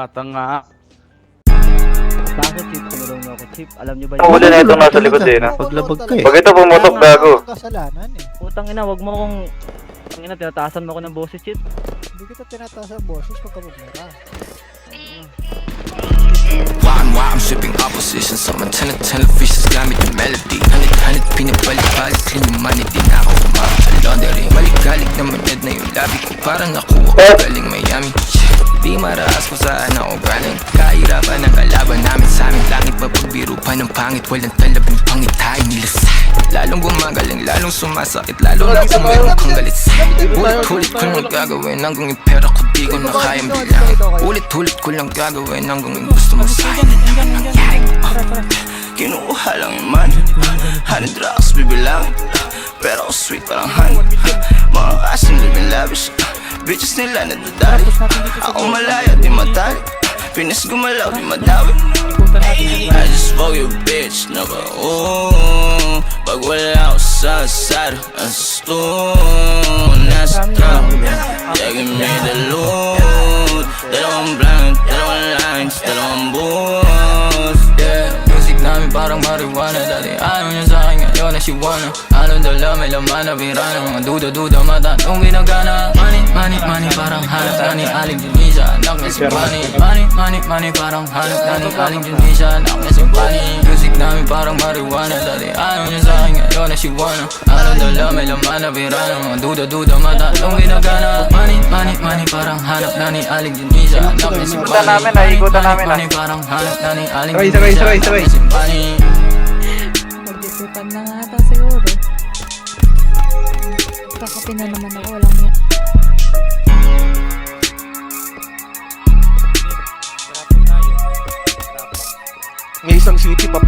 Tanga. Kaso Chip, tumulong niyo ako Chip. Alam niyo ba Ang huli na itong nasa likod eh, no? Paglabag ka eh. Pag ito pumutok, gago. Kasalanan eh. Putang ina, wag mo akong... Putang ina, tinataasan mo ako ng boses Chip. Hindi kita tinataas ang boses pagka magmura. Why I'm shipping opposition. Someone televisions gamit yung melody. Hanit pinabalik-balik clean yung money. Di na ako laundering. Maligalig naman yan na yung labi ko. Parang nakuha ko galing Miami. Di maraas kung saan ako galing. Kahirapan ang kalaban namin sa aming langit. Mapagbiro pa ng pangit. Walang talabing pangitahin nila sa lalong gumagaling, lalong sumasakit. Lalo na kung meron kang galit sa ulit-ulit ko lang gagawin hanggang yung pera ko di ko na kayang bilangin. Ulit-ulit ko lang gagawin hanggang yung gusto mo sa'kin. Kinuha lang yung money, honey drugs bibilangin. Pero ako sweet parang honey. Mga kasing living lavish, bitches nila nadadali. Ako malaya di matali, pinis gumalaw di madawi. I just fuck your bitch, never ooh. Pag wala ako sa asado, ang stone. Nasa top, yeah, give me the loot. Dalawang blank, dalawang lines, dalawang boots. Yeah, music namin parang marijuana. Dati ayaw niya sa'kin, ngayon na she wanna. Ano dala, may laman na pirana. Mga duda-duda, matanong ginagana. Money, parang hanap na ni Aling Junisa. Anak na si Bunny. Money, parang hanap na ni Aling Junisa. Anak na si Bunny. Music namin parang marijuana. Dati ayaw niya sa'kin, ngayon na she wanna. Ano dala, may laman na pirana. Mga duda-duda, matanong ginagana. Money, parang hanap na ni Aling Junisa. Anak na si Bunny. Money, parang hanap na ni Aling Junisa. Anak na si Bunny. Pag-isipan na nga ata siguro. Kakapin na naman ako, walang niya. May isang city pa